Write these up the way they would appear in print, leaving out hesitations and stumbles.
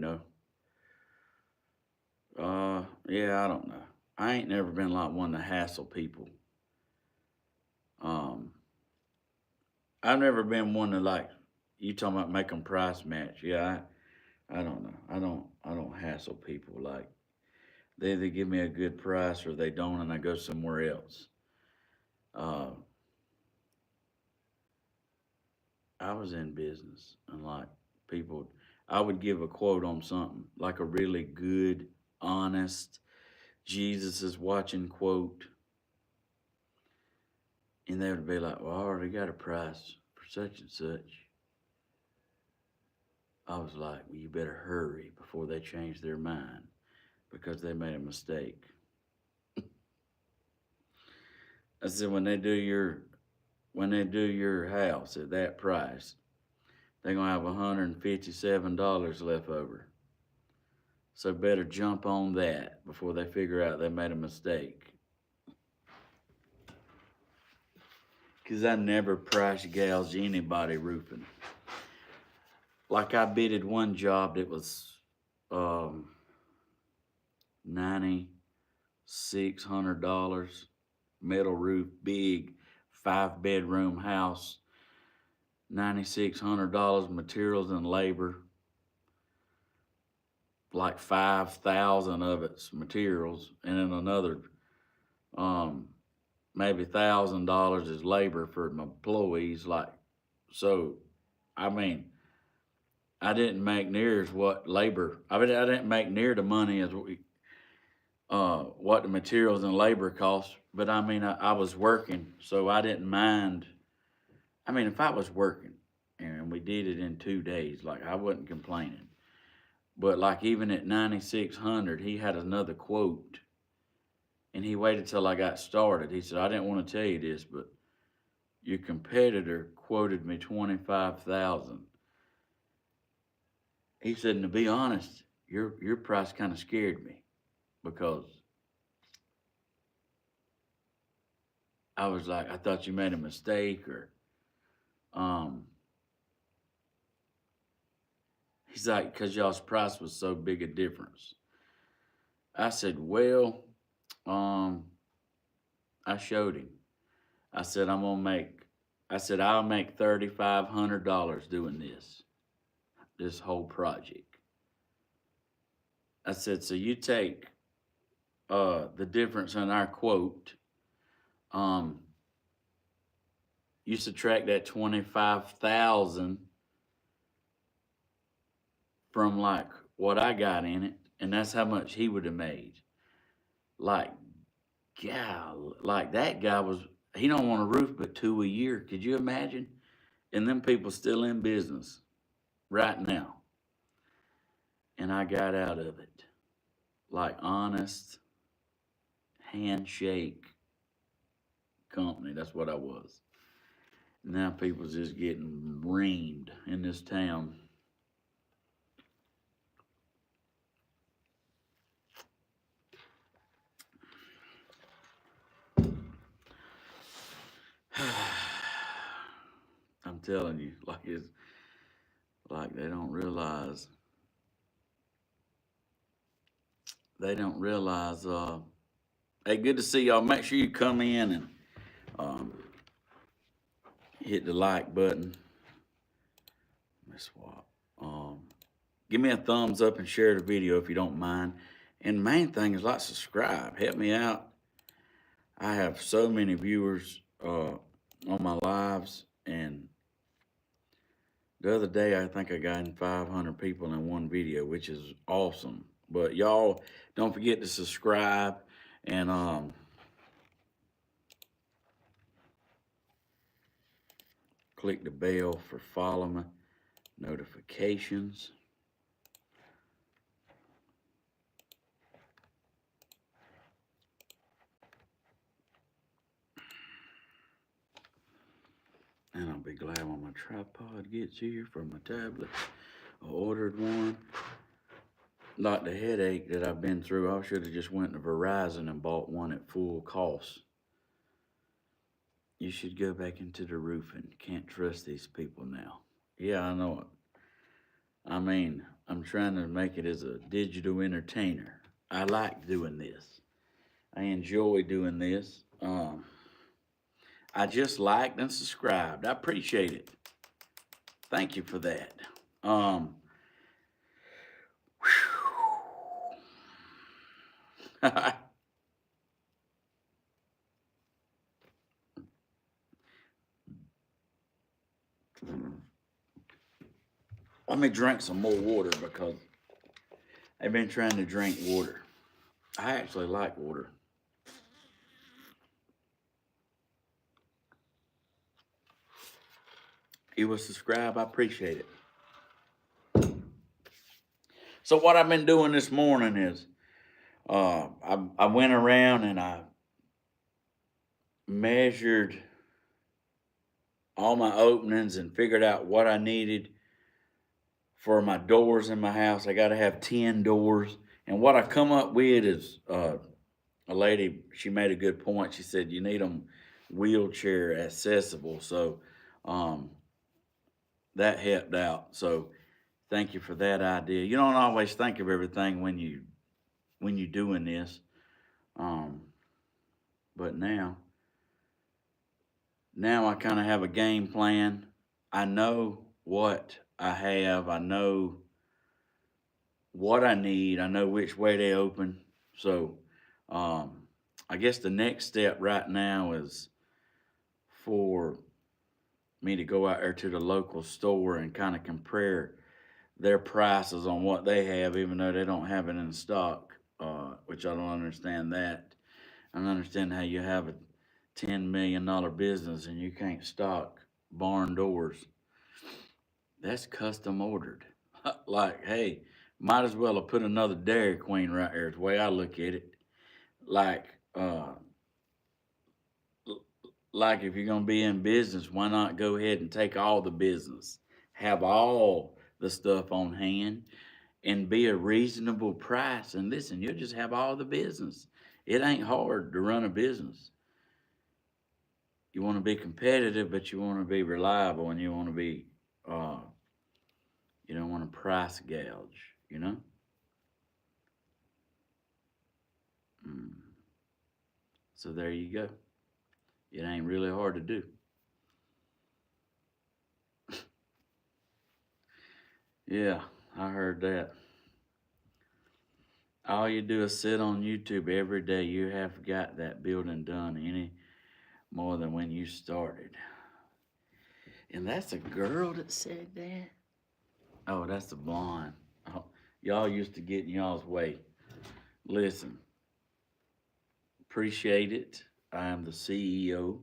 know. Yeah, I don't know. I ain't never been like one to hassle people. Um, I've never been one to like you talking about making price match. Yeah, I don't know. I don't hassle people. Like they either give me a good price or they don't, and I go somewhere else. Uh, I was in business, and like people, I would give a quote on something, like a really good, honest, Jesus is watching quote, and they would be like, "Well, I already got a price for such and such." I was like, "Well, you better hurry before they change their mind because they made a mistake." I said, when they do your house at that price, they're gonna have $157 left over. So better jump on that before they figure out they made a mistake. Cause I never price gouge anybody roofing. Like I bidded one job that was um $9,600, metal roof, big 5 bedroom house, $9,600 materials and labor, like 5,000 of it's materials, and then another um maybe $1,000 is labor for my employees. Like so, I mean, I didn't make near as what labor. I mean, I didn't make near the money as what the materials and labor cost. But I mean, I was working, so I didn't mind. I mean, if I was working and we did it in 2 days, like I wasn't complaining. But like even at 9,600, he had another quote, and he waited till I got started. He said, "I didn't want to tell you this, but your competitor quoted me 25,000." He said, "And to be honest, your price kind of scared me because I was like, I thought you made a mistake or um." He's like, "Cause y'all's price was so big a difference." I said, "Well, um," I showed him. I said, "I'm gonna make." I said, "I'll make $3,500 doing this whole project." I said, "So you take the difference in our quote, um, you subtract that 25,000 from like what I got in it, and that's how much he would have made." Like, gal, like that guy was. He don't want a roof but two a year. Could you imagine? And them people still in business right now. And I got out of it. Like honest handshake company. That's what I was. Now people's just getting reamed in this town. I'm telling you, like it's like they don't realize. Hey, good to see y'all. Make sure you come in and um, hit the like button. Let's swap. Um, Give me a thumbs up and share the video if you don't mind. And the main thing is like subscribe. Help me out. I have so many viewers on my lives, and the other day I think I got in 500 people in one video, which is awesome. But y'all don't forget to subscribe and click the bell for following notifications. And I'll be glad when my tripod gets here for my tablet. I ordered one. Not the headache that I've been through. I should have just went to Verizon and bought one at full cost. You should go back into the roofing. Can't trust these people now. Yeah, I know it. I mean, I'm trying to make it as a digital entertainer. I like doing this. I enjoy doing this. I just liked and subscribed. I appreciate it. Thank you for that. Um, Let me drink some more water because I've been trying to drink water. I actually like water. You will subscribe. I appreciate it. So what I've been doing this morning is I went around and I measured all my openings and figured out what I needed for my doors in my house. I got to have 10 doors. And what I come up with is a lady, she made a good point. She said, you need them wheelchair accessible. So um, that helped out. So thank you for that idea. You don't always think of everything when you doing this. Um, but now I kind of have a game plan. I know what I have. I know what I need. I know which way they open. So, um, I guess the next step right now is for me to go out there to the local store and kind of compare their prices on what they have, even though they don't have it in stock, which I don't understand that. I don't understand how you have a $10 million business and you can't stock barn doors. That's custom ordered. Like, hey, might as well have put another Dairy Queen right there. Is the way I look at it. Like, uh, like if you're gonna be in business, why not go ahead and take all the business, have all the stuff on hand, and be a reasonable price. And listen, you'll just have all the business. It ain't hard to run a business. You want to be competitive, but you want to be reliable, and you want to be, uh, you don't want to price gouge. You know. Mm. So there you go. It ain't really hard to do. Yeah, I heard that. All you do is sit on YouTube every day. You have got that building done any more than when you started. And that's a girl that said that? Oh, that's the blonde. Oh, y'all used to get in y'all's way. Listen, appreciate it. I am the CEO.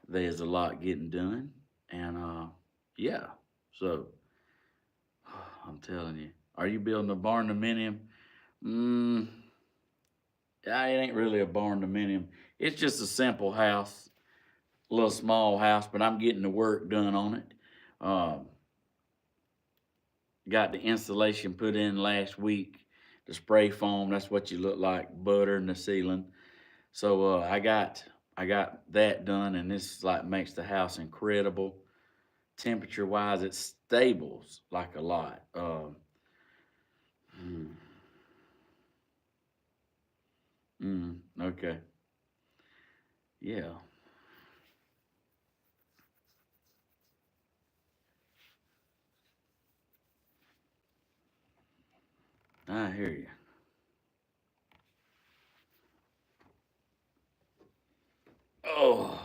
There's a lot getting done. And yeah, so I'm telling you. Are you building a barn dominium? Mm, yeah, it ain't really a barn dominium. It's just a simple house, a little small house, but I'm getting the work done on it. Um, got the insulation put in last week. The spray foam, that's what you look like, butter in the ceiling. So I got that done, and this like makes the house incredible. Temperature wise, it stables like a lot. Mm, okay, yeah, I hear you. Oh,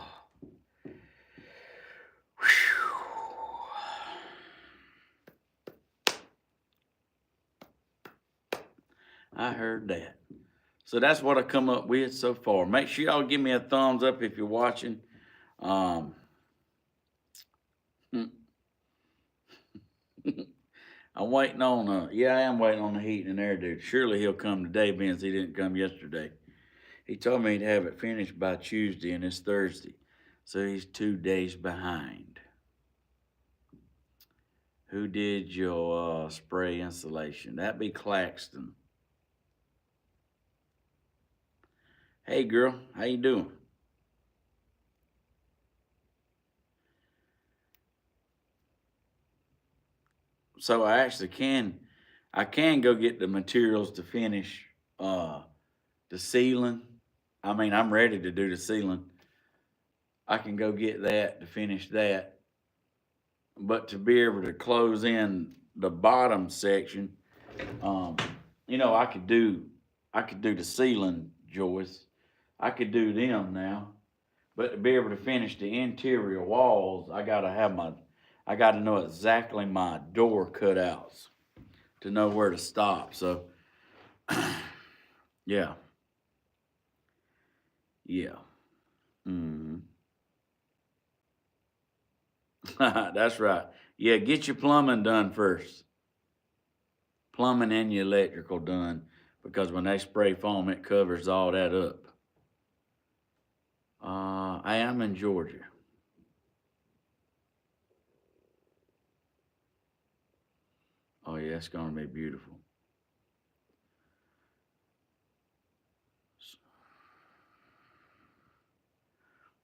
I heard that. So that's what I come up with so far. Make sure y'all give me a thumbs up if you're watching. Um, I'm waiting on yeah, I am waiting on the heat and air dude. Surely he'll come today, being as he didn't come yesterday. He told me he'd have it finished by Tuesday, and it's Thursday. So he's 2 days behind. Who did your spray installation? That'd be Claxton. Hey girl, how you doing? So I actually can I can go get the materials to finish the ceiling. I mean, I'm ready to do the ceiling. I can go get that to finish that. But to be able to close in the bottom section, um, I could do the ceiling joists. I could do them now. But to be able to finish the interior walls, I gotta know exactly my door cutouts to know where to stop. So yeah, yeah. Hmm. That's right. Yeah, get your plumbing done first. Plumbing and your electrical done because when they spray foam, it covers all that up. I am in Georgia. Oh yeah, it's gonna be beautiful.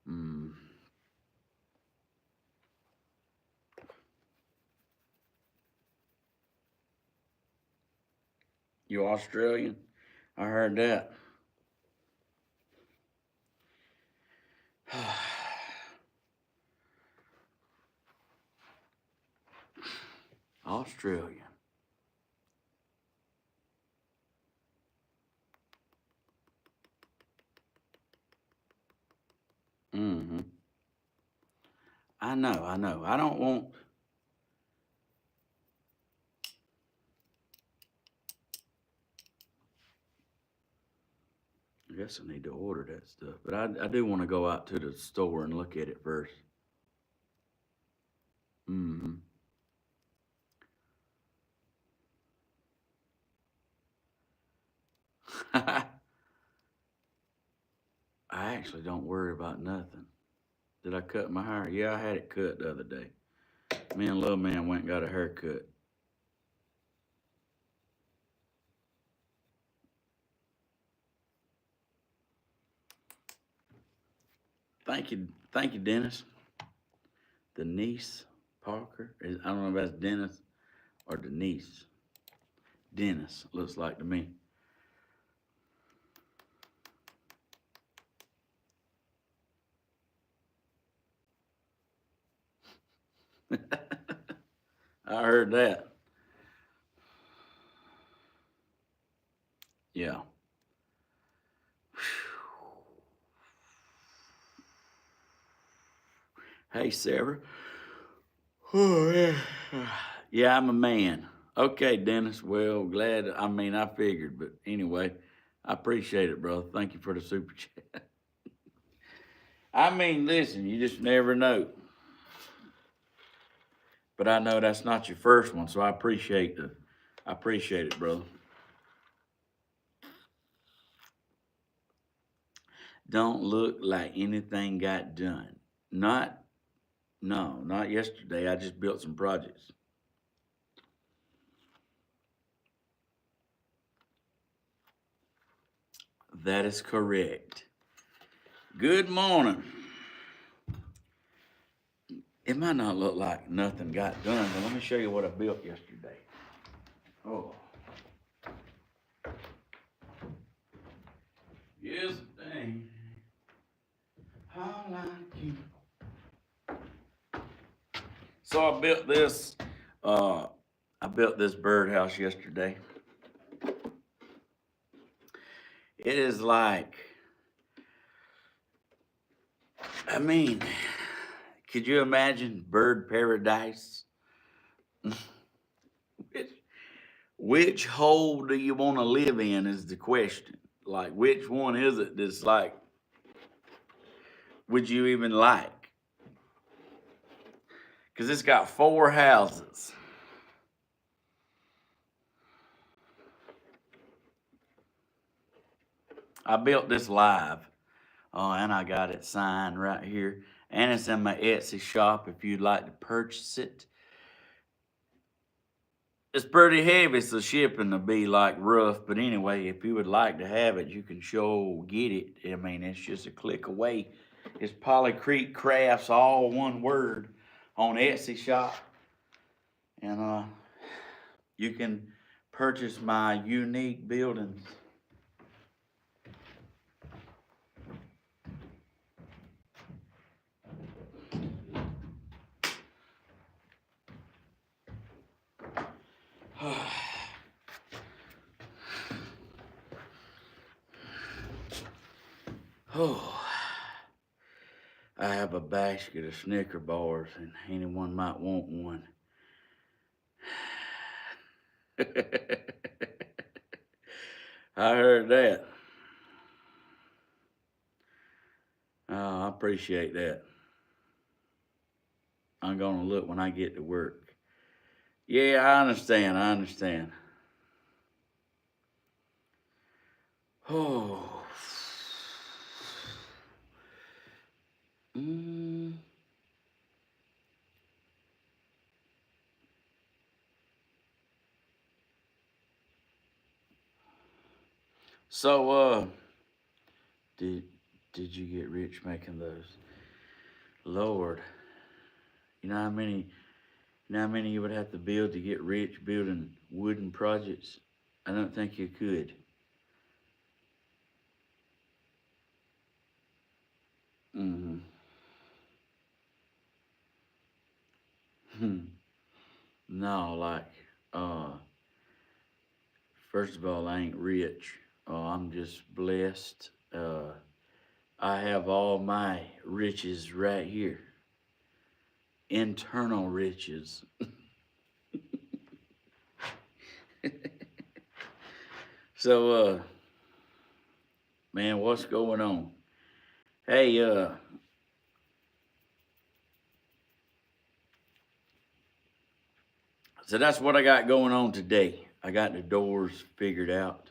Mm. You Australian? I heard that. Australian. Mm-hmm. I know, I know. I don't want. I guess I need to order that stuff, but I do want to go out to the store and look at it first. Mm-hmm. I actually don't worry about nothing. Did I cut my hair? Yeah, I had it cut the other day. Me and little man went and got a haircut. Thank you, Dennis. Denise Parker. I don't know if that's Dennis or Denise. Dennis looks like to me. I heard that. Yeah. Hey, Sarah. Oh, yeah. Yeah, I'm a man. Okay, Dennis. Well, glad. I mean, I figured, but anyway, I appreciate it, brother. Thank you for the super chat. I mean, listen, you just never know. But I know that's not your first one, so I appreciate it, brother. Don't look like anything got done. Not, no, not yesterday. I just built some projects. That is correct. Good morning. It might not look like nothing got done, but let me show you what I built yesterday. Oh, yes, dang. How like you. So uh, I built this birdhouse yesterday. It is like, I mean, could you imagine bird paradise? which, which hole do you want to live in is the question. Like, which one is it that's like, would you even like? Because it's got 4 houses. I built this live. Oh, and I got it signed right here. And it's in my Etsy shop if you'd like to purchase it. It's pretty heavy, so shipping will be like rough. But anyway, if you would like to have it, you can sure get it. I mean, it's just a click away. It's Polly Creek Crafts, all one word, on Etsy shop. And you can purchase my unique buildings. Oh, I have a basket of Snicker bars, and anyone might want one. I heard that. Oh, I appreciate that. I'm gonna look when I get to work. Yeah, I understand. I understand. Oh. Mm. So, did did you get rich making those? Lord, you know how many you would have to build to get rich building wooden projects? I don't think you could. Mm-hmm. No, like, uh, first of all, I ain't rich. I'm just blessed. I have all my riches right here. Internal riches. So, man, what's going on? Hey, so that's what I got going on today. I got the doors figured out.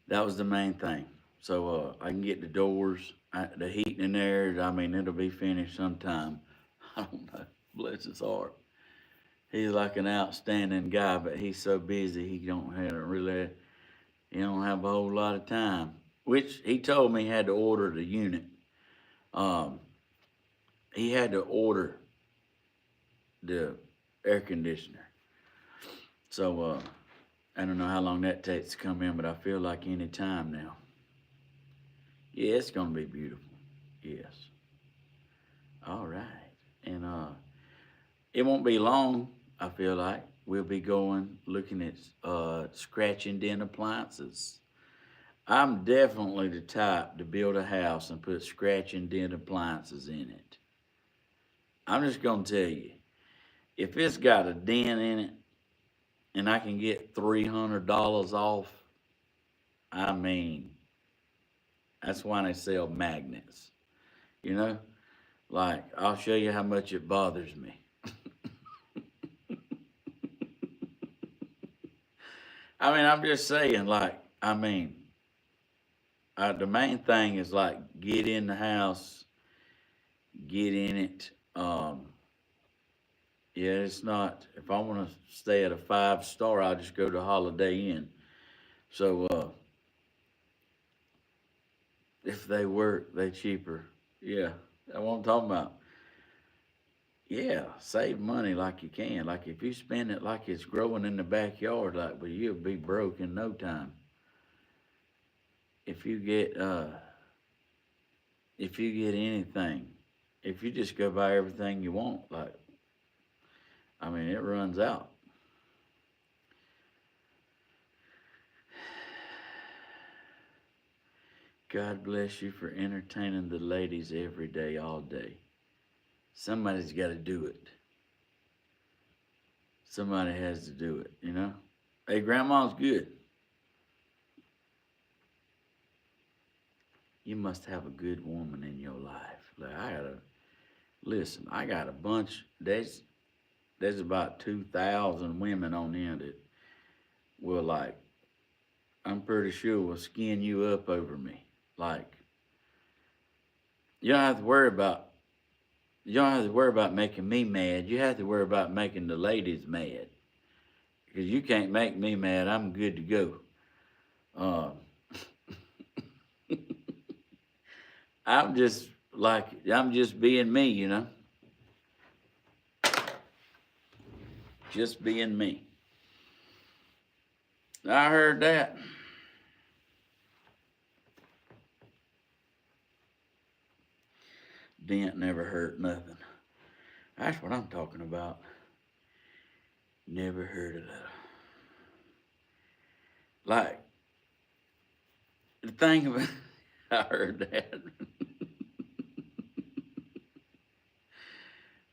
That was the main thing. So I can get the doors, the heating in there. I mean, it'll be finished sometime. I don't know. Bless his heart. He's like an outstanding guy, but he's so busy he don't have a whole lot of time. Which he told me he had to order the unit. Um, he had to order the air conditioner. So I don't know how long that takes to come in, but I feel like any time now. Yeah, it's gonna be beautiful. Yes. All right. And it won't be long, I feel like. We'll be going looking at scratch and dent appliances. I'm definitely the type to build a house and put scratch and dent appliances in it. I'm just gonna tell you, if it's got a dent in it and I can get $300 off, I mean, that's why they sell magnets. You know, like I'll show you how much it bothers me. I mean, I'm just saying, like, the main thing is like get in the house, get in it. Yeah, it's not. If I want to stay at a 5 star, I'll just go to Holiday Inn. So if they work, they cheaper. Yeah, that's what I'm talking about. Yeah, save money like you can. Like if you spend it like it's growing in the backyard, like well, you'll be broke in no time. If you get if you get anything, if you just go buy everything you want, like I mean, it runs out. God bless you for entertaining the ladies every day, all day. Somebody's got to do it. Somebody has to do it, you know? Hey, grandma's good. You must have a good woman in your life. Like, listen, I got a bunch, there's about 2,000 women on there that will, like, I'm pretty sure will skin you up over me. Like, you don't have to worry about you don't have to worry about making me mad. You have to worry about making the ladies mad. Because you can't make me mad. I'm good to go. Uh, I'm just being me, you know. just being me. I heard that. Dent never hurt nothing. That's what I'm talking about. Never heard of that. Like, the thing about, I heard that.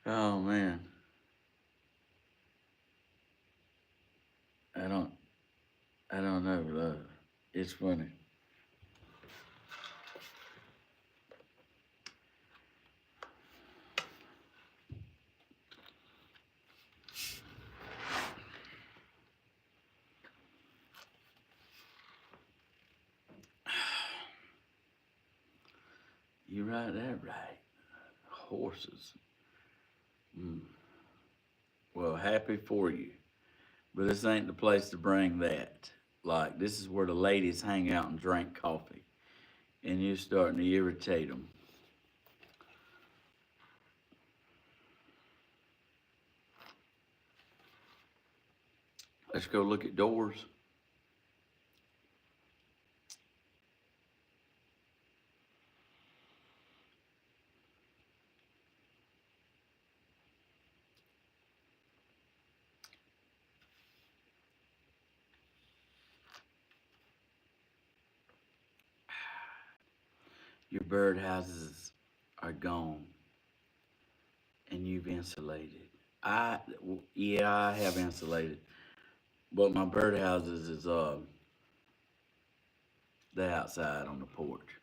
Oh man. I don't know. It's funny. You right that right. Horses. Mm. Well, happy for you. But this ain't the place to bring that. Like, this is where the ladies hang out and drink coffee. And you're starting to irritate them. Let's go look at doors. Your birdhouses are gone and you've insulated. Yeah, I have insulated, but my birdhouses is the outside on the porch.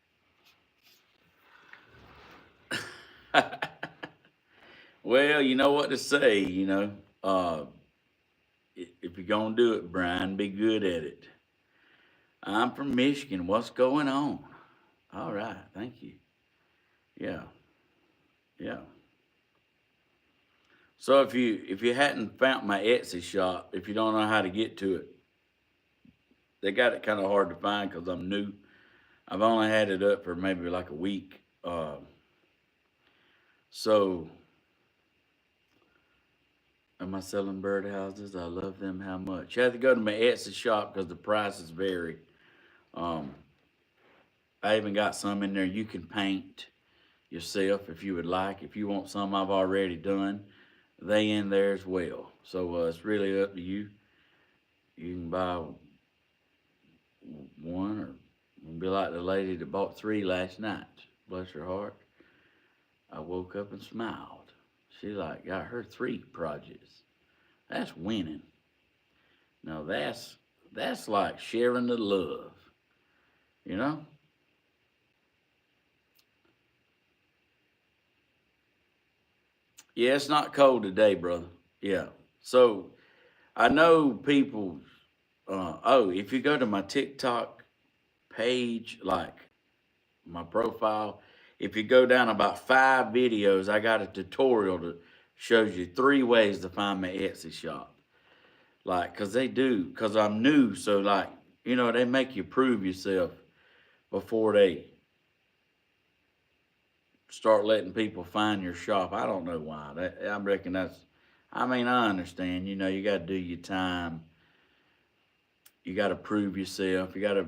Well, you know what to say, if you're gonna do it, Brian, be good at it. I'm from Michigan. What's going on? All right, thank you. Yeah, yeah. So if you hadn't found my Etsy shop, if you don't know how to get to it, they got it kind of hard to find because I'm new. I've only had it up for maybe like a week. So am I selling birdhouses? I love them. How much? You have to go to my Etsy shop because the prices vary. Um, I even got some in there you can paint yourself if you would like. If you want some I've already done, they in there as well. So it's really up to you. You can buy one or be like the lady that bought 3 last night. Bless her heart. I woke up and smiled. She like got her 3 projects. That's winning. Now that's like sharing the love, you know? Yeah, it's not cold today, brother. Yeah. So I know people. If you go to my TikTok page, like my profile, if you go down about 5 videos, I got a tutorial that shows you 3 ways to find my Etsy shop. Like, cause they do, cause I'm new, so like, they make you prove yourself before they start letting people find your shop. I don't know why. I reckon I understand. You got to do your time. You got to prove yourself. You got to,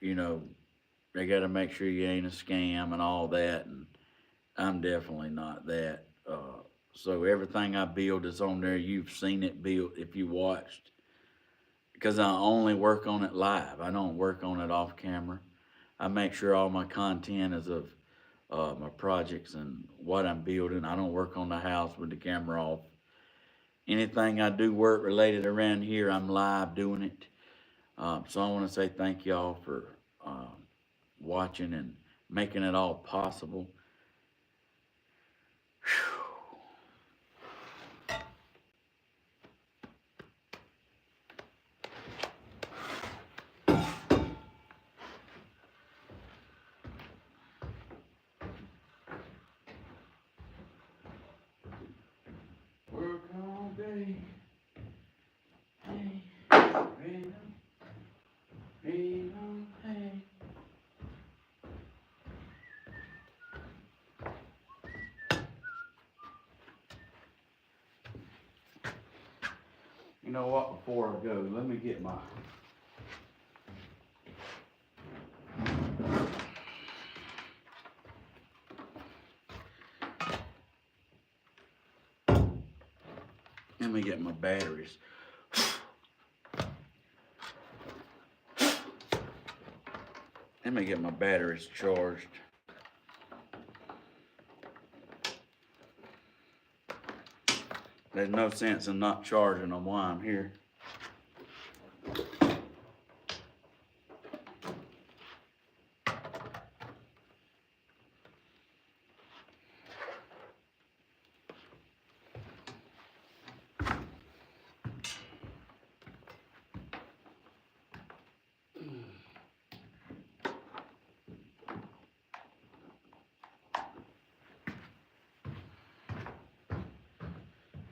you know, they got to make sure you ain't a scam and all that. And I'm definitely not that. So everything I build is on there. You've seen it built if you watched. Because I only work on it live. I don't work on it off camera. I make sure all my content is of my projects and what I'm building. I don't work on the house with the camera off. Anything I do work related around here, I'm live doing it. So I want to say thank y'all for watching and making it all possible. Work all day. Hey, hey. You know what, before I go, let me get my batteries. Let me get my batteries charged. There's no sense in not charging them while I'm here.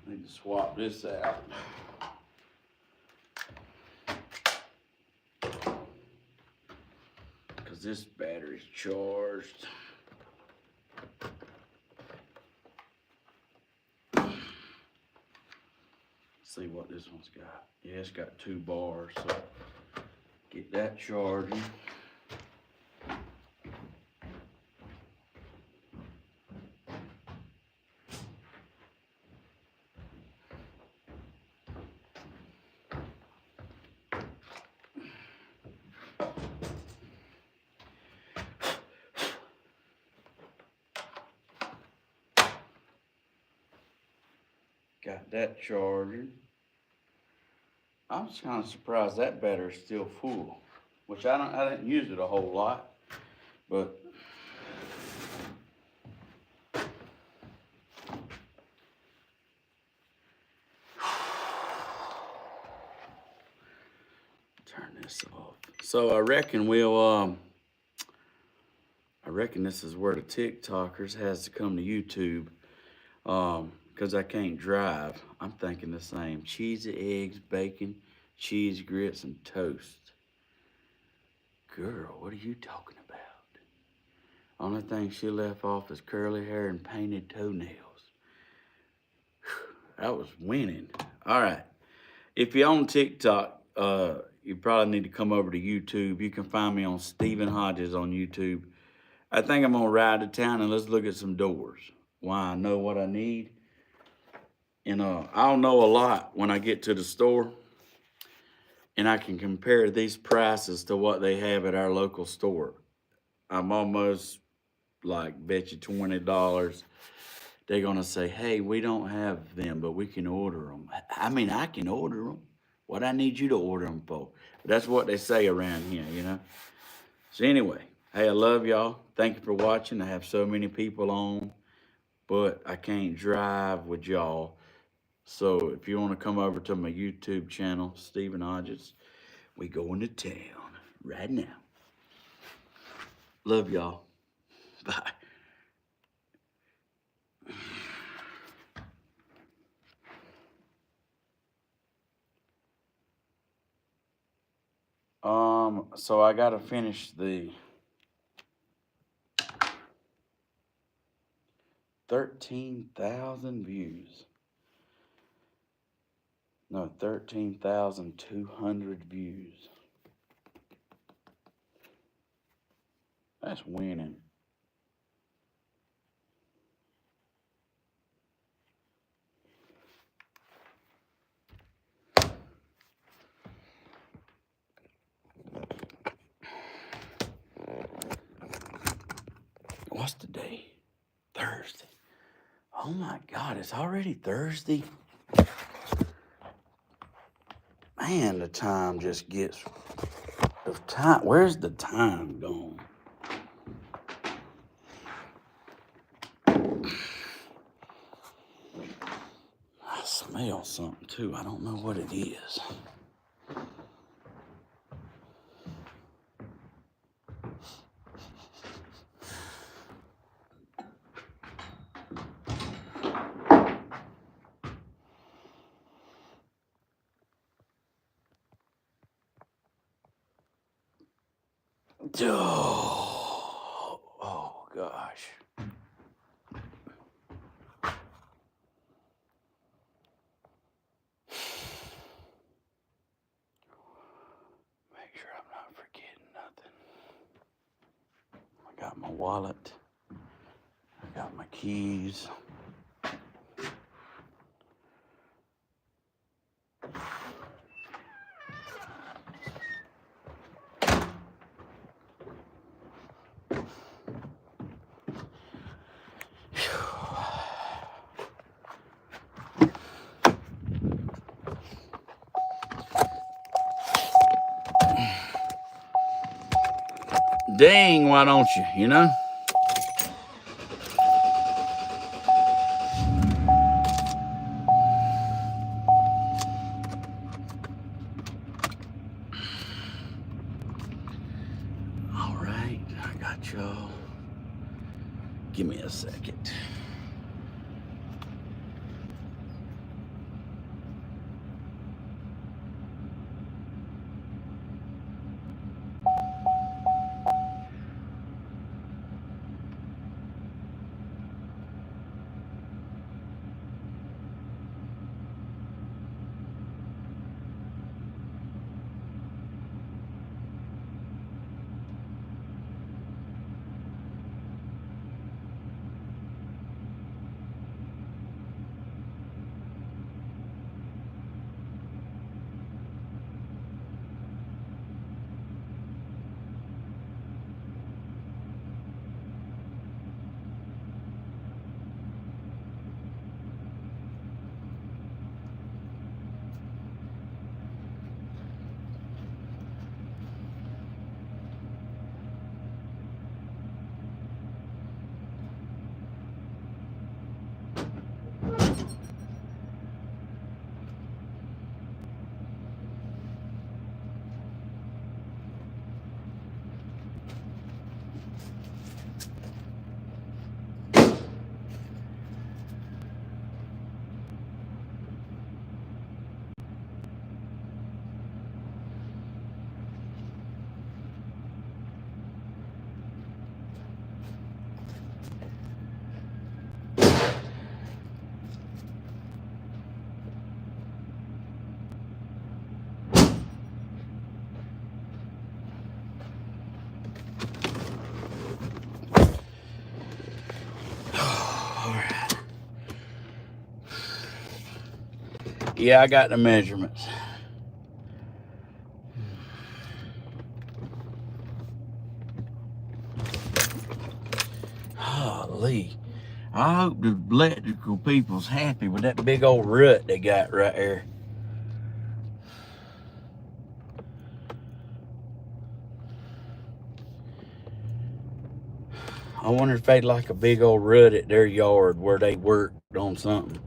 Need to swap this out. Because this battery's charged. See what this one's got. Yeah, it's got 2 bars, so get that charging. Got that charging. I'm just kind of surprised that battery's still full, which I didn't use it a whole lot, but turn this off. So I reckon I reckon this is where the TikTokers has to come to YouTube, because I can't drive. I'm thinking the same. Cheese, eggs, bacon, cheese, grits, and toast. Girl, what are you talking about? Only thing she left off is curly hair and painted toenails. That was winning. All right. If you're on TikTok, you probably need to come over to YouTube. You can find me on Stephen Hodges on YouTube. I think I'm gonna ride to town and let's look at some doors. Why I know what I need. And I'll know a lot when I get to the store, and I can compare these prices to what they have at our local store. I'm almost like bet you $20. They're gonna say, hey, we don't have them, but we can order them. I mean, I can order them. What I need you to order them for? But that's what they say around here, you know? So anyway, hey, I love y'all. Thank you for watching. I have so many people on, but I can't drive with y'all. So if you want to come over to my YouTube channel, Stephen Hodges, we going to town right now. Love y'all. Bye. So I gotta finish the 13,000 views. No, 13,200 views. That's winning. What's the day? Thursday. Oh my God, it's already Thursday. Man, the time just gets, where's the time gone? I smell something too. I don't know what it is. Oh gosh. wallet. I got my keys. Dang, why don't you, you know? All right, I got y'all. Give me a second. Yeah, I got the measurements. Holy. I hope the electrical people's happy with that big old rut they got right there. I wonder if they'd like a big old rut at their yard where they worked on something.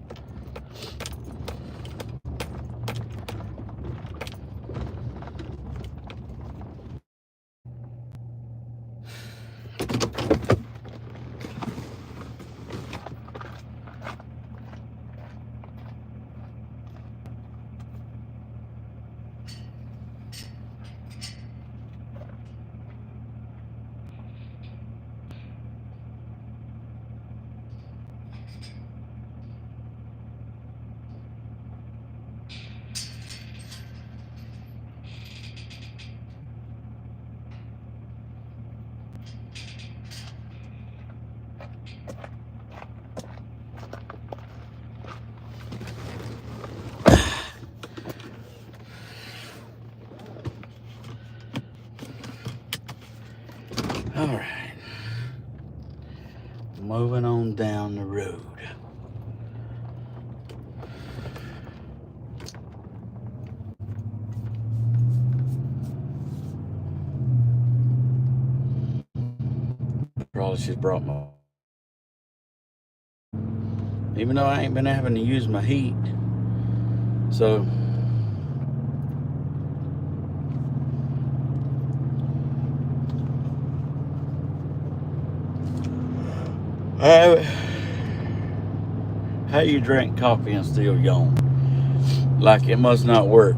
All right, moving on down the road. Probably should have brought my, even though I ain't been having to use my heat. So how you drink coffee and still yawn? Like it must not work.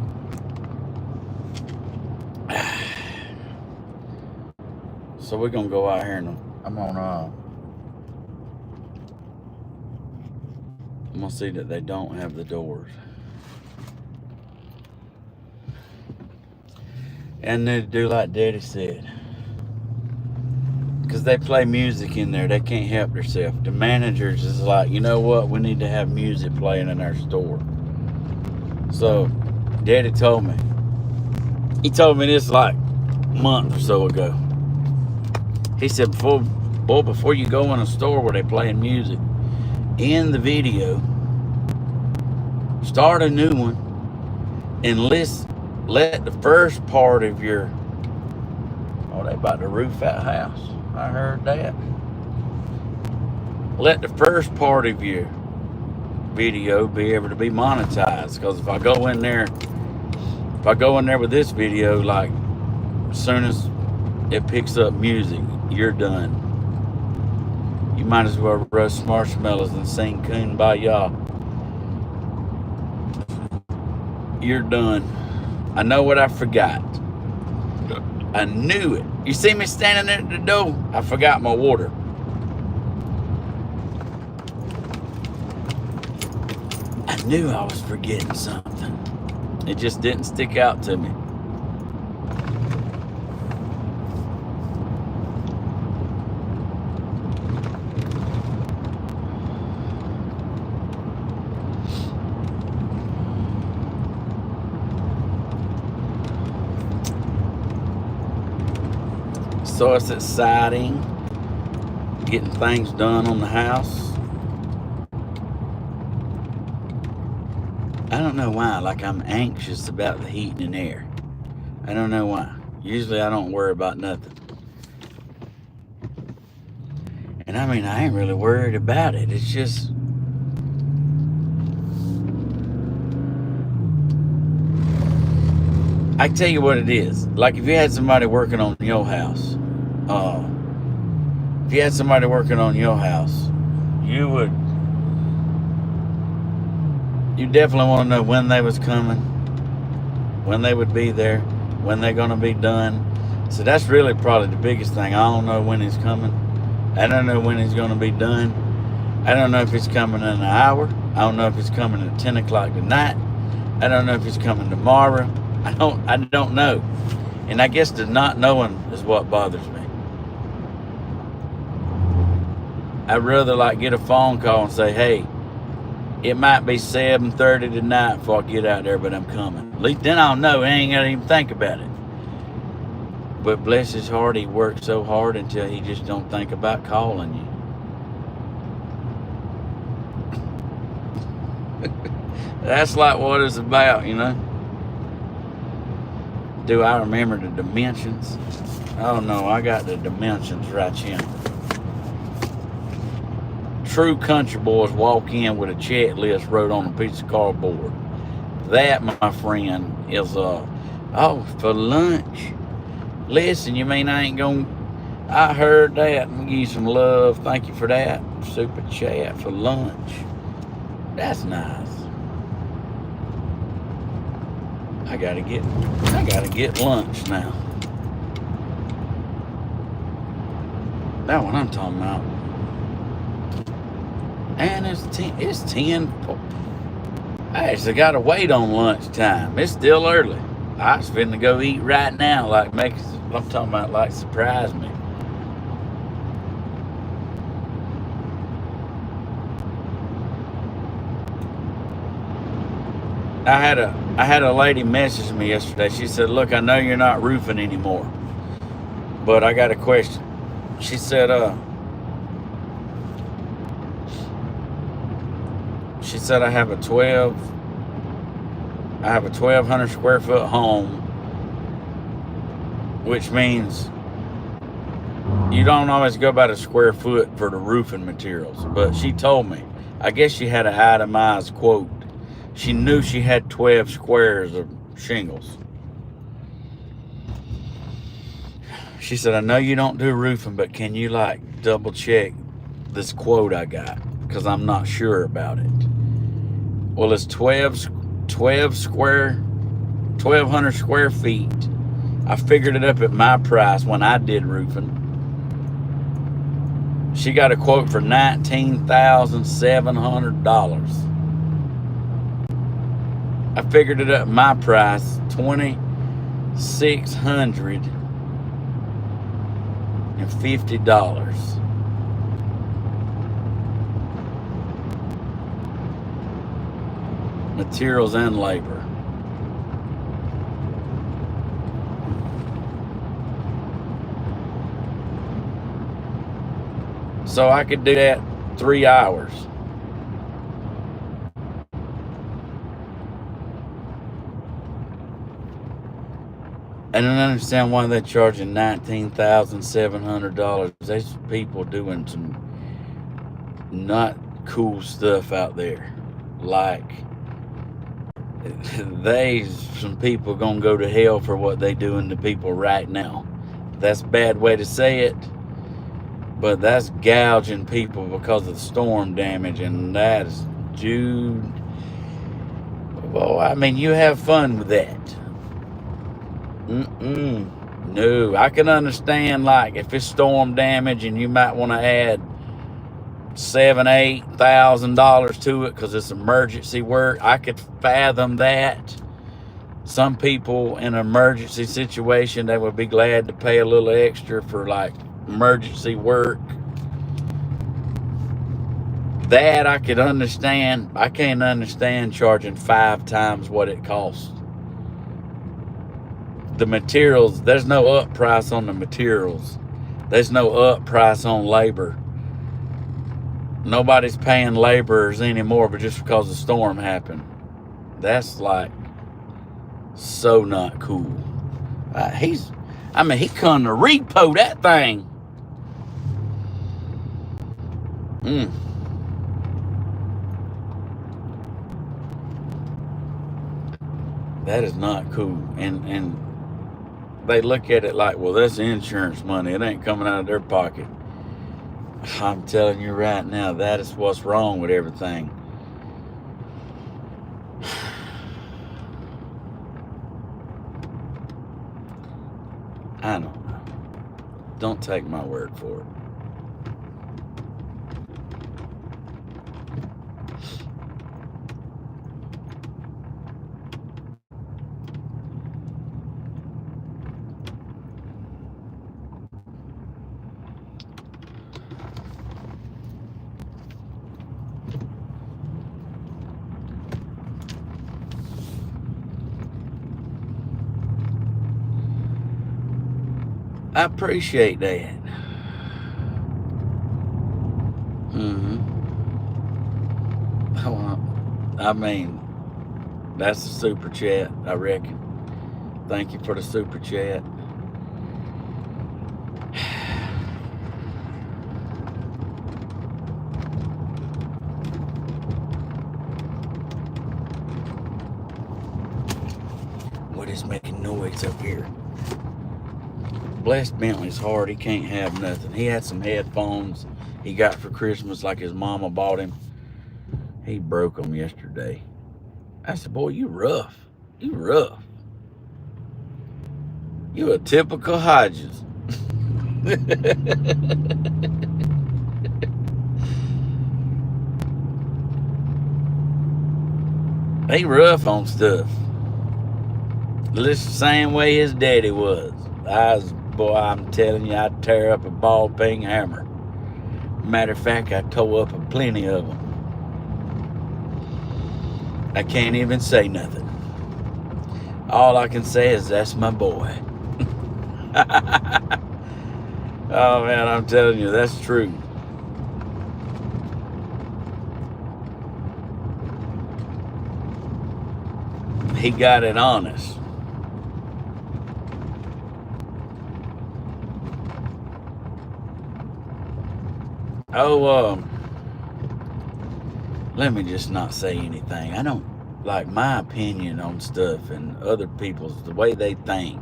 So we're gonna go out here and I'm gonna see that they don't have the doors. And they do like Daddy said. because they play music in there. They can't help themselves. The managers is like, you know what? We need to have music playing in our store. So, Daddy told me. He told me this like a month or so ago. He said, before you go in a store where they're playing music, in the video, start a new one, and let the first part of your, oh, they about to roof that house. I heard that. Let the first part of your video be able to be monetized. Because if I go in there with this video, like as soon as it picks up music, you're done. You might as well roast marshmallows and sing Kumbaya. You're done. I know what I forgot. I knew it. You see me standing there at the door? I forgot my water. I knew I was forgetting something. It just didn't stick out to me. So it's exciting getting things done on the house. I don't know why, like I'm anxious about the heat and air. I don't know why. Usually I don't worry about nothing. And I mean, I ain't really worried about it. It's just, I tell you what it is. Like if you had somebody working on your house, you definitely want to know when they was coming, when they would be there, when they're going to be done. So that's really probably the biggest thing. I don't know when he's coming. I don't know when he's going to be done. I don't know if he's coming in an hour. I don't know if he's coming at 10 o'clock tonight. I don't know if he's coming tomorrow. I don't know. And I guess the not knowing is what bothers me. I'd rather like get a phone call and say, hey, it might be 7:30 tonight before I get out there, but I'm coming. At least then I'll know. I ain't gotta even think about it. But bless his heart, he worked so hard until he just don't think about calling you. That's like what it's about, you know. Do I remember the dimensions? Oh no, I got the dimensions right here. True country boys walk in with a checklist wrote on a piece of cardboard. That, my friend, is oh, for lunch. Listen, you mean I ain't gonna, I heard that. I'm gonna give you some love. Thank you for that. Super chat for lunch. That's nice. I gotta get lunch now. That's what I'm talking about. And it's 10. I actually gotta wait on lunchtime. It's still early. I was finna go eat right now, like I'm talking about like surprise me. I had a lady message me yesterday. She said, look, I know you're not roofing anymore, but I got a question. She said, I have a 1,200 square foot home, which means you don't always go by the square foot for the roofing materials. But she told me, I guess she had an itemized quote. She knew she had 12 squares of shingles. She said, I know you don't do roofing, but can you like double check this quote I got? Because I'm not sure about it. Well, it's 1,200 square feet. I figured it up at my price when I did roofing. She got a quote for $19,700. I figured it up my price, $2,600. Materials and labor. So I could do that 3 hours. I don't understand why they're charging $19,700. There's people doing some not cool stuff out there. Like, some people gonna go to hell for what they doing to people right now. That's a bad way to say it, but that's gouging people because of the storm damage, and that is, Jude. Well, I mean, you have fun with that. No, I can understand, like, if it's storm damage and you might want to add $7,000-8,000 to it because it's emergency work. I could fathom that. Some people in an emergency situation, they would be glad to pay a little extra for like emergency work. That I could understand. I can't understand charging 5 times what it costs. The materials, there's no up price on the materials. There's no up price on labor. Nobody's paying laborers anymore, but just because the storm happened. That's like so not cool. He come to repo that thing. That is not cool. And they look at it like, well, that's insurance money. It ain't coming out of their pocket. I'm telling you right now, that is what's wrong with everything. I don't know. Don't take my word for it. I appreciate that. I mean, that's a super chat, I reckon. Thank you for the super chat. What is making noise up here? Blessed Bentley's hard. He can't have nothing. He had some headphones he got for Christmas, like his mama bought him. He broke them yesterday. I said, boy, you rough. You rough. You a typical Hodges. He rough on stuff. Just the same way his daddy was. Boy, I'm telling you, I'd tear up a ball peen hammer. Matter of fact, I tore up plenty of them. I can't even say nothing. All I can say is that's my boy. Oh man, I'm telling you, that's true. He got it honest. Oh, let me just not say anything. I don't like my opinion on stuff and other people's, the way they think.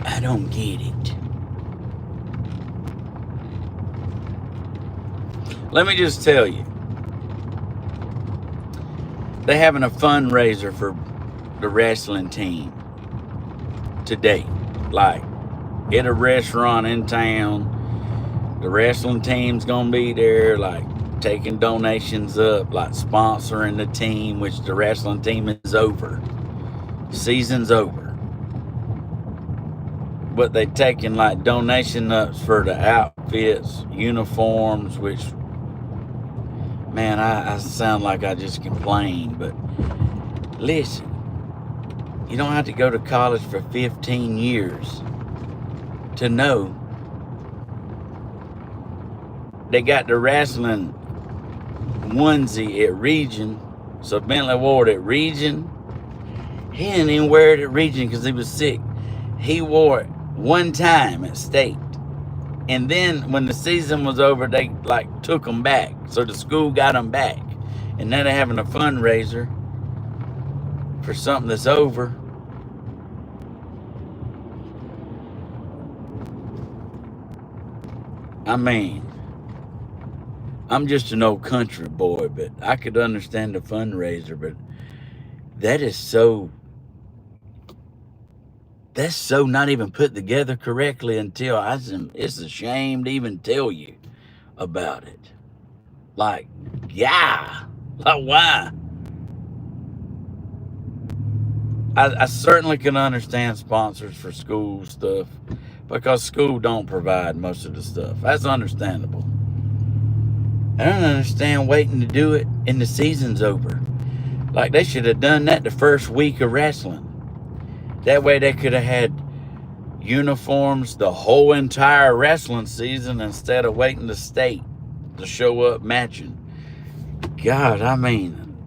I don't get it. Let me just tell you, they're having a fundraiser for the wrestling team today, like at a restaurant in town. The wrestling team's gonna be there, like taking donations up, like sponsoring the team, which the wrestling team is over. Season's over. But they taking like donation ups for the outfits, uniforms, which, man, I sound like I just complain, but listen, you don't have to go to college for 15 years to know they got the wrestling onesie at Region. So Bentley wore it at Region. He didn't even wear it at Region because he was sick. He wore it one time at State. And then when the season was over, they like took them back. So the school got them back. And now they're having a fundraiser for something that's over. I mean, I'm just an old country boy, but I could understand the fundraiser, but that's so not even put together correctly until it's a shame to even tell you about it. Like, yeah, like why? I certainly can understand sponsors for school stuff because school don't provide most of the stuff. That's understandable. I don't understand waiting to do it in the season's over. Like they should have done that the first week of wrestling. That way they could have had uniforms the whole entire wrestling season instead of waiting to State to show up matching. God, I mean,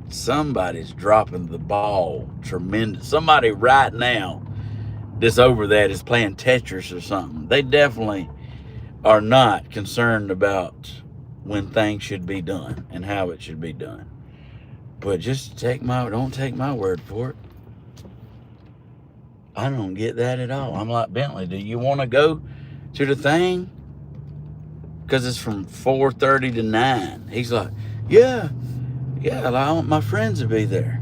somebody's dropping the ball tremendous. Somebody right now that's over that is playing Tetris or something. They definitely are not concerned about when things should be done and how it should be done. But just don't take my word for it. I don't get that at all. I'm like, Bentley, do you want to go to the thing? Because it's from 4:30 to 9. He's like, yeah, I want my friends to be there.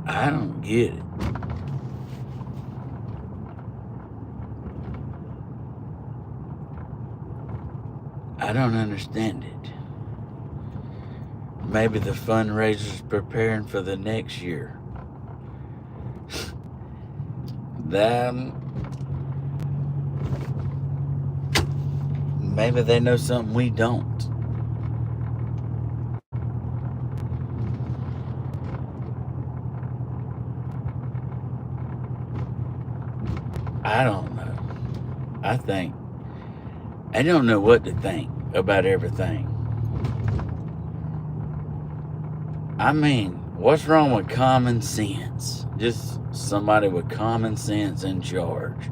I don't get it. I don't understand it. Maybe the fundraiser's preparing for the next year. Maybe they know something we don't. I don't know. I don't know what to think about everything. I mean, what's wrong with common sense? Just somebody with common sense in charge.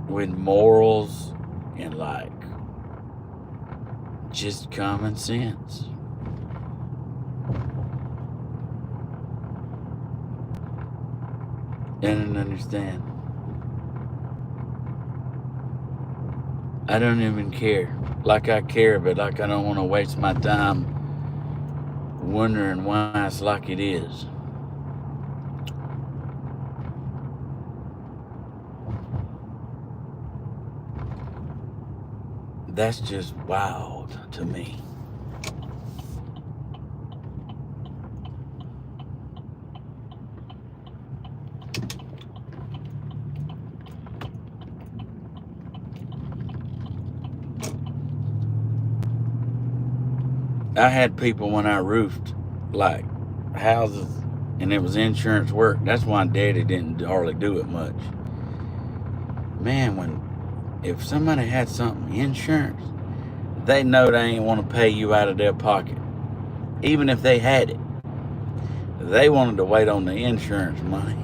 With morals and like just common sense. I don't understand. I don't even care. Like I care, but like I don't want to waste my time wondering why it's like it is. That's just wild to me. I had people when I roofed like houses and it was insurance work. That's why Daddy didn't hardly do it much. Man, if somebody had something insurance, they know they ain't want to pay you out of their pocket. Even if they had it. They wanted to wait on the insurance money.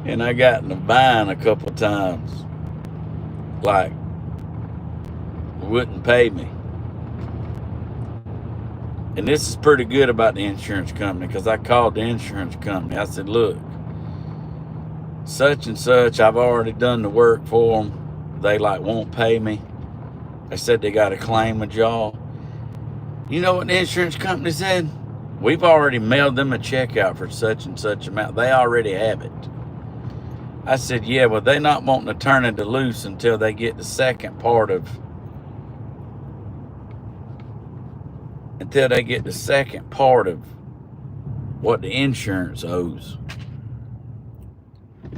And I got in a bind a couple times. Like, wouldn't pay me. And this is pretty good about the insurance company because I called the insurance company. I said, look, such and such, I've already done the work for them. They like won't pay me. They said they got a claim with y'all. You know what the insurance company said? We've already mailed them a check out for such and such amount. They already have it. I said, yeah, well, they're not wanting to turn it loose until they get the second part of what the insurance owes.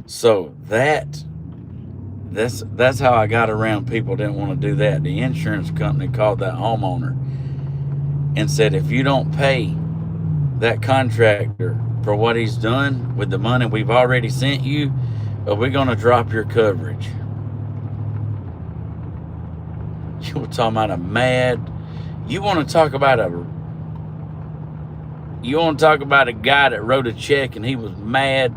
So that's how I got around people didn't want to do that. The insurance company called that homeowner and said, if you don't pay that contractor for what he's done with the money we've already sent you, we're going to drop your coverage. You were talking about you want to talk about a guy that wrote a check and he was mad.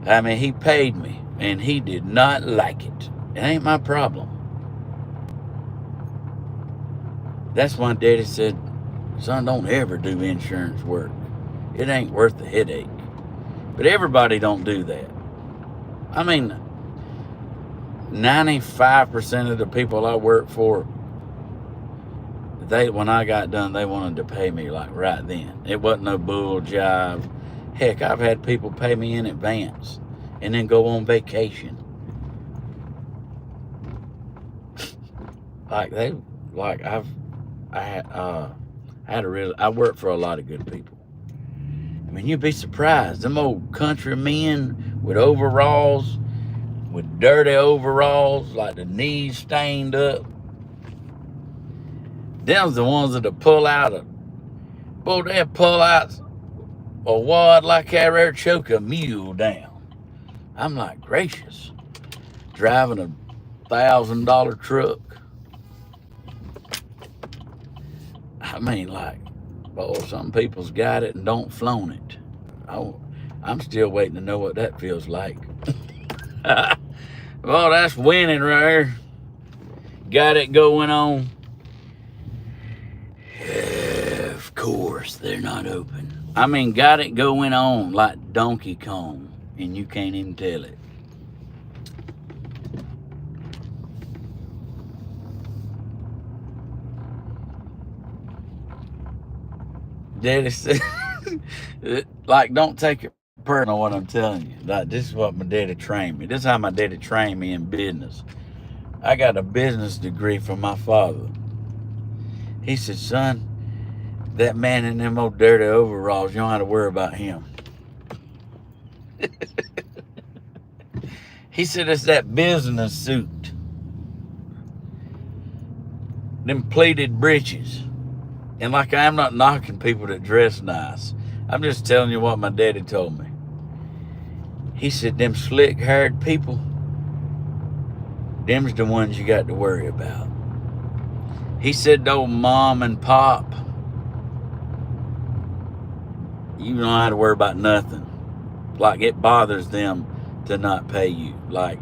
I mean, he paid me and he did not like it. It ain't my problem. That's why Daddy said, son, don't ever do insurance work. It ain't worth the headache. But everybody don't do that. I mean, 95% of the people I work for, when I got done, they wanted to pay me like right then. It wasn't no bull jive. Heck, I've had people pay me in advance and then go on vacation. I work for a lot of good people. I mean, you'd be surprised. Them old country men with overalls, with dirty overalls, like the knees stained up. Them's the ones that'll pull out a wad like that there, choke a mule down. I'm like, gracious. Driving a $1,000 truck. I mean, like, some people's got it and don't flown it. I'm still waiting to know what that feels like. Well, that's winning right there. Got it going on. Of course, they're not open. I mean, got it going on like Donkey Kong, and you can't even tell it. Daddy said, like, don't take it personal what I'm telling you. Like, this is what my daddy trained me. This is how my daddy trained me in business. I got a business degree from my father. He said, son, that man in them old dirty overalls, you don't have to worry about him. He said, it's that business suit. Them pleated breeches. And like, I'm not knocking people that dress nice. I'm just telling you what my daddy told me. He said, them slick-haired people, them's the ones you got to worry about. He said, old mom and pop, you don't have to worry about nothing. Like, it bothers them to not pay you. Like,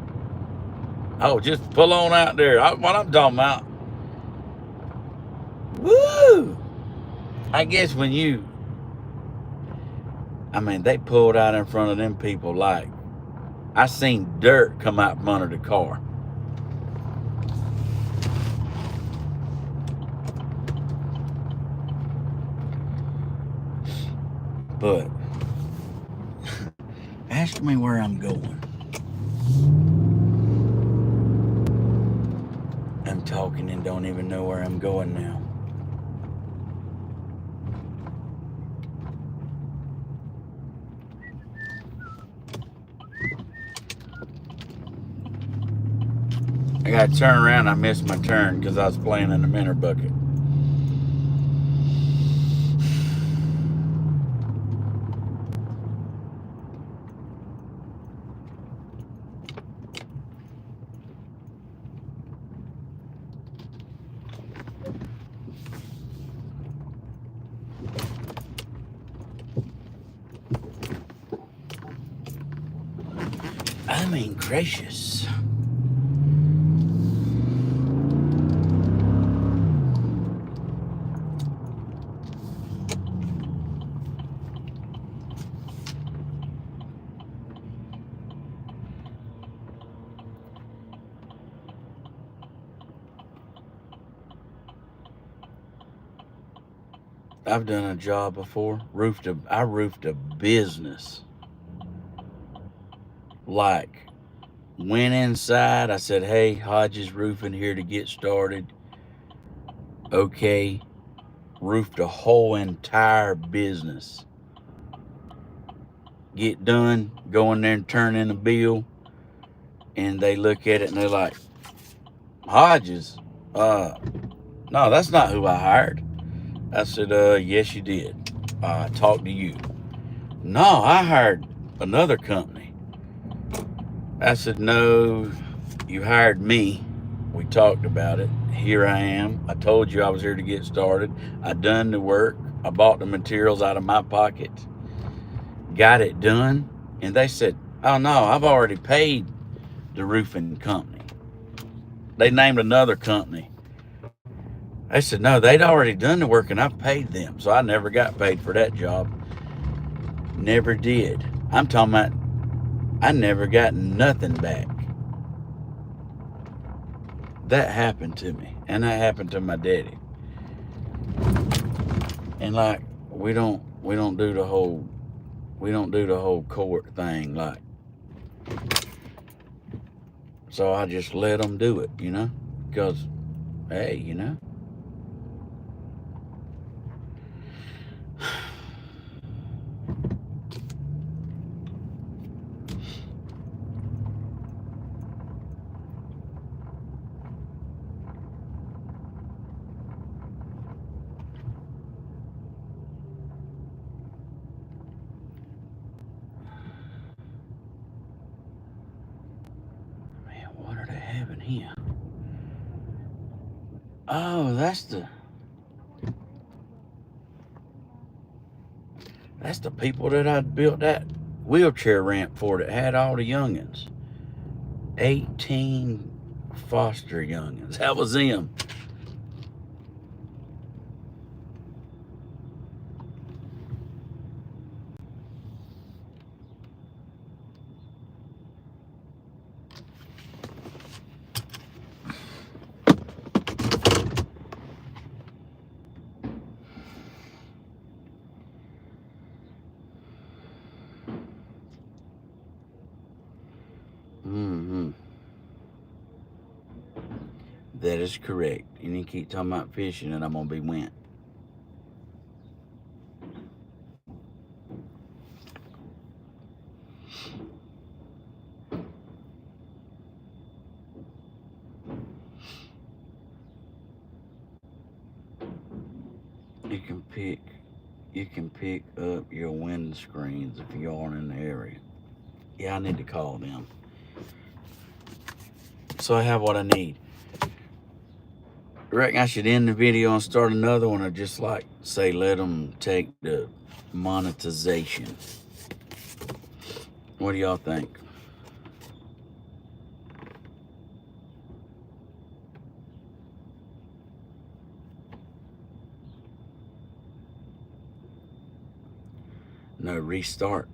oh, just pull on out there. What I'm talking about. Woo! I guess when they pulled out in front of them people like, I seen dirt come out from under the car. But ask me where I'm going. I'm talking and don't even know where I'm going now. I gotta turn around. I missed my turn because I was playing in the minter bucket. I mean, gracious. I've done a job before. I roofed a business. Like, went inside. I said, "Hey, Hodges Roofing here to get started." Okay, roofed a whole entire business. Get done, go in there and turn in a bill, and they look at it and they're like, "Hodges? No, that's not who I hired." I said, "Yes, you did. I talked to you." "No, I hired another company." I said, "No, you hired me. We talked about it. Here I am. I told you I was here to get started. I done the work. I bought the materials out of my pocket, got it done." And they said, "Oh no, I've already paid the roofing company." They named another company. I said, "No, they'd already done the work and I've paid them." So I never got paid for that job. Never did. I'm talking about I never got nothing back. That happened to me, and that happened to my daddy. And like, we don't do the whole court thing, like. So I just let them do it, because hey. Man, what are they having here? Oh, that's the people that I built that wheelchair ramp for, that had all the youngins. 18 foster youngins. That was them. Mm-hmm. That is correct. And you keep talking about fishing and I'm going to be went. You can pick up your windscreens if you aren't in the area. Yeah, I need to call them. So I have what I need. I reckon I should end the video and start another one, or just like say let them take the monetization. What do y'all think? No, restart.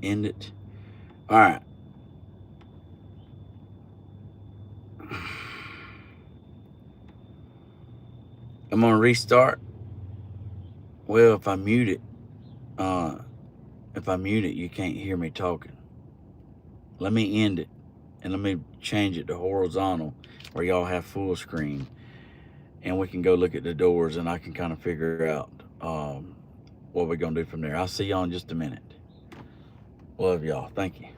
End it. All right. I'm gonna restart. Well, if I mute it, you can't hear me talking. Let me end it, and let me change it to horizontal, where y'all have full screen, and we can go look at the doors, and I can kind of figure out what we're gonna do from there. I'll see y'all in just a minute. Love y'all. Thank you.